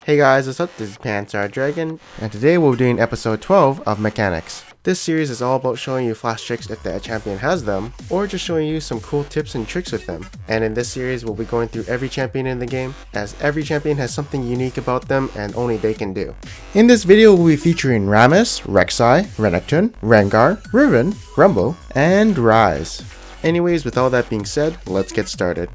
Hey guys, what's up? This is Panzer Dragon, and today we'll be doing episode 12 of Mechanics. This series is all about showing you flash tricks if the champion has them, or just showing you some cool tips and tricks with them. And in this series, we'll be going through every champion in the game, as every champion has something unique about them and only they can do. In this video, we'll be featuring Rammus, Rek'Sai, Renekton, Rengar, Riven, Rumble, and Rise. Anyways, with all that being said, let's get started.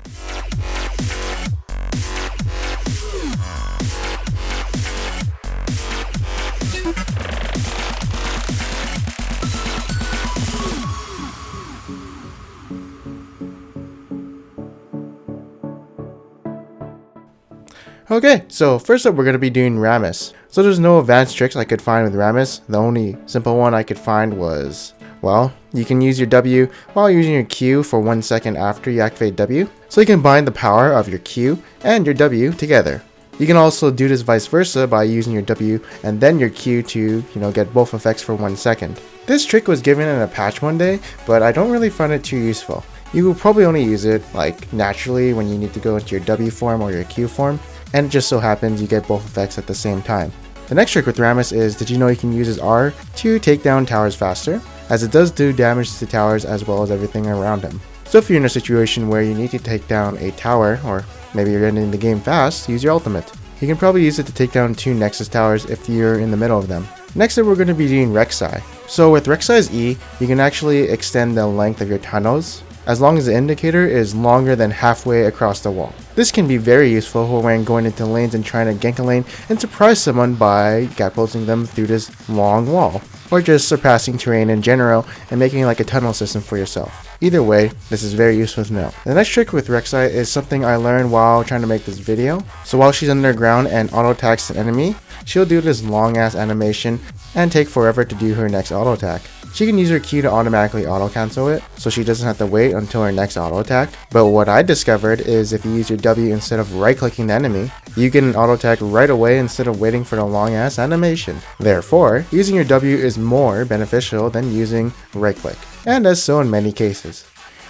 Okay, so first up we're going to be doing Rammus. So there's no advanced tricks I could find with Rammus. The only simple one I could find was, well, you can use your W while using your Q for 1 second after you activate W. So you can combine the power of your Q and your W together. You can also do this vice versa by using your W and then your Q to, get both effects for 1 second. This trick was given in a patch one day, but I don't really find it too useful. You will probably only use it naturally when you need to go into your W form or your Q form. And it just so happens you get both effects at the same time. The next trick with Rammus is, did you know you can use his R to take down towers faster, as it does do damage to towers as well as everything around him. So if you're in a situation where you need to take down a tower, or maybe you're ending the game fast, use your ultimate. You can probably use it to take down 2 Nexus towers if you're in the middle of them. Next up we're going to be doing Rek'Sai. So with Rek'Sai's E, you can actually extend the length of your tunnels as long as the indicator is longer than halfway across the wall. This can be very useful when going into lanes and trying to gank a lane and surprise someone by catapulting them through this long wall, or just surpassing terrain in general and making like a tunnel system for yourself. Either way, this is very useful to know. The next trick with Rek'Sai is something I learned while trying to make this video. So while she's underground and auto attacks an enemy, she'll do this long ass animation and take forever to do her next auto attack. She can use her Q to automatically auto cancel it, so she doesn't have to wait until her next auto attack. But what I discovered is if you use your W instead of right clicking the enemy, you get an auto attack right away instead of waiting for the long ass animation. Therefore, using your W is more beneficial than using right click, and as so in many cases.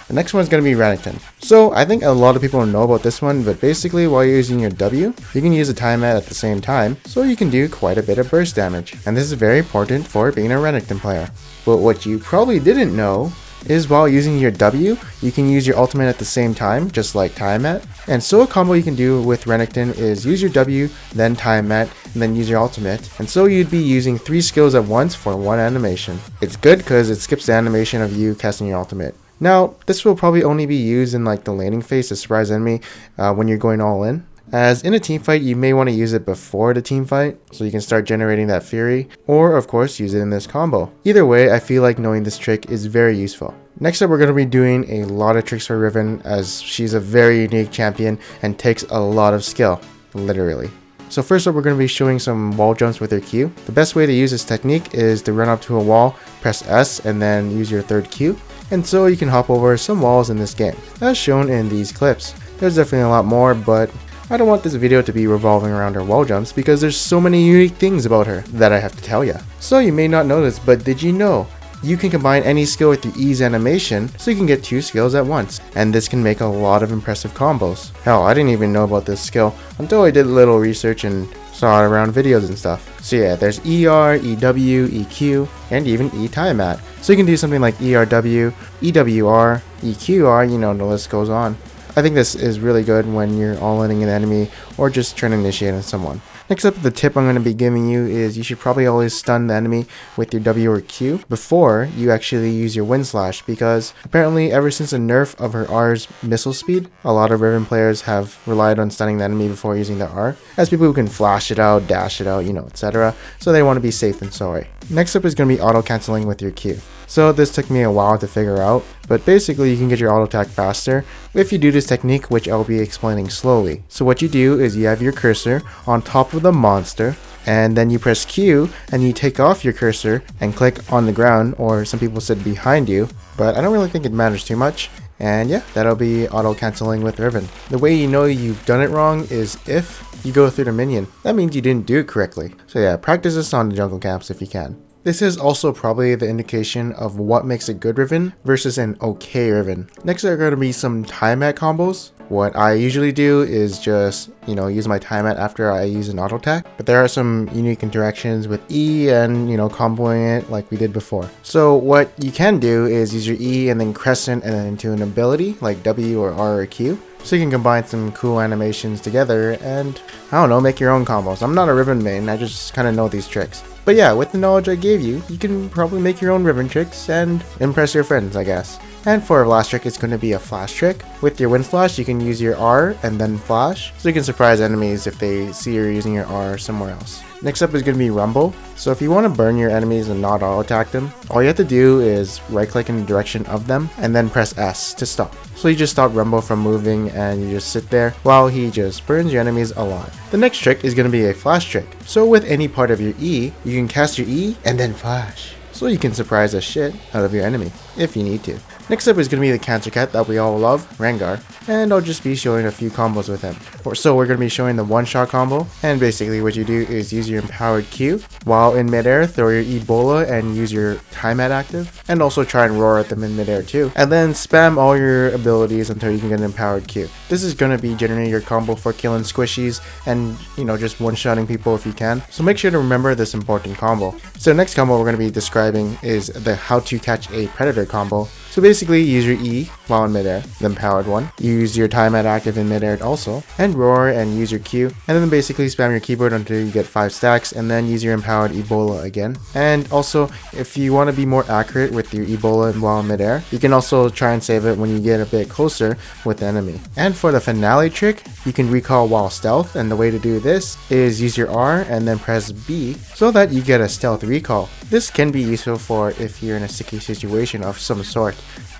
The next one is going to be Renekton. So I think a lot of people know about this one, but basically while you're using your W, you can use a time at the same time, so you can do quite a bit of burst damage. And this is very important for being a Renekton player. But what you probably didn't know is while using your W, you can use your ultimate at the same time, just like Tiamat. And so a combo you can do with Renekton is use your W, then Tiamat, and then use your ultimate. And so you'd be using 3 skills at once for 1 animation. It's good because it skips the animation of you casting your ultimate. Now, this will probably only be used in the laning phase to surprise enemy when you're going all in. As in a team fight, you may want to use it before the team fight, so you can start generating that fury, or of course use it in this combo. Either way, I feel like knowing this trick is very useful. Next up, we're going to be doing a lot of tricks for Riven, as she's a very unique champion and takes a lot of skill, literally. So first up, we're going to be showing some wall jumps with her Q. The best way to use this technique is to run up to a wall, press S, and then use your third Q. And so you can hop over some walls in this game, as shown in these clips. There's definitely a lot more, but I don't want this video to be revolving around her wall jumps because there's so many unique things about her that I have to tell you. So you may not know this, but did you know you can combine any skill with your E's animation so you can get 2 skills at once, and this can make a lot of impressive combos. Hell, I didn't even know about this skill until I did a little research and saw it around videos and stuff. So yeah, there's ER, EW, EQ, and even E-Tiamat. So you can do something like ERW, EWR, EQR, the list goes on. I think this is really good when you're all-inning an enemy or just trying to initiate on someone. Next up, the tip I'm going to be giving you is you should probably always stun the enemy with your W or Q before you actually use your Wind Slash, because apparently ever since the nerf of her R's missile speed, a lot of Riven players have relied on stunning the enemy before using their R, as people who can flash it out, dash it out, etc. So they want to be safe than sorry. Next up is going to be auto canceling with your Q. So this took me a while to figure out, but basically you can get your auto attack faster if you do this technique, which I'll be explaining slowly. So what you do is you have your cursor on top of the monster, and then you press Q and you take off your cursor and click on the ground, or some people said behind you, but I don't really think it matters too much. And yeah, that'll be auto canceling with Riven. The way you know you've done it wrong is if you go through the minion. That means you didn't do it correctly. So yeah, practice this on the jungle camps if you can. This is also probably the indication of what makes a good Riven versus an okay Riven. Next are going to be some Tiamat combos. What I usually do is just, use my time at after I use an auto attack, but there are some unique interactions with E and, comboing it like we did before. So what you can do is use your E and then crescent and then into an ability like W or R or Q. So you can combine some cool animations together and, I don't know, make your own combos. I'm not a Ribbon main, I just kind of know these tricks. But yeah, with the knowledge I gave you, you can probably make your own Ribbon tricks and impress your friends, I guess. And for a blast trick, it's going to be a flash trick. With your wind flash, you can use your R and then flash, so you can surprise enemies if they see you're using your R somewhere else. Next up is going to be rumble. So if you want to burn your enemies and not auto attack them, all you have to do is right click in the direction of them and then press S to stop. So you just stop Rumble from moving and you just sit there while he just burns your enemies alive. The next trick is going to be a flash trick. So with any part of your E, you can cast your E and then flash. So you can surprise the shit out of your enemy if you need to. Next up is going to be the Cancer Cat that we all love, Rengar, and I'll just be showing a few combos with him. So we're going to be showing the one-shot combo, and basically what you do is use your empowered Q, while in midair throw your Ebola and use your time at active, and also try and roar at them in midair too, and then spam all your abilities until you can get an empowered Q. This is going to be generally your combo for killing squishies and, just one-shotting people if you can, so make sure to remember this important combo. So next combo we're going to be describing is the how to catch a predator combo. So basically, use your E while in midair, the empowered one. Use your time at active in midair also, and roar and use your Q. And then basically spam your keyboard until you get 5 stacks, and then use your empowered Ebola again. And also, if you want to be more accurate with your Ebola while in midair, you can also try and save it when you get a bit closer with the enemy. And for the finale trick, you can recall while stealth, and the way to do this is use your R and then press B so that you get a stealth recall. This can be useful for if you're in a sticky situation of some sort.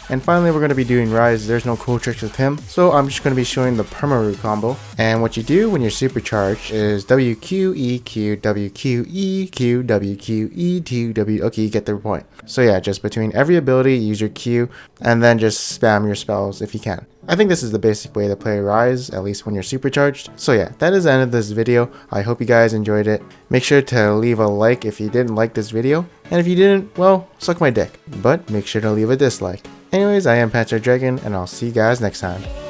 And finally, we're going to be doing Rise. There's no cool tricks with him, so I'm just going to be showing the perma-root combo. And what you do when you're supercharged is WQ, WQ, WQ, W. Okay, you get the point. So yeah, just between every ability, use your Q, and then just spam your spells if you can. I think this is the basic way to play Rise, at least when you're supercharged. So yeah, that is the end of this video. I hope you guys enjoyed it. Make sure to leave a like if you didn't like this video. And if you didn't, well, suck my dick. But make sure to leave a dislike. Anyways, I am Panzer Dragon, and I'll see you guys next time.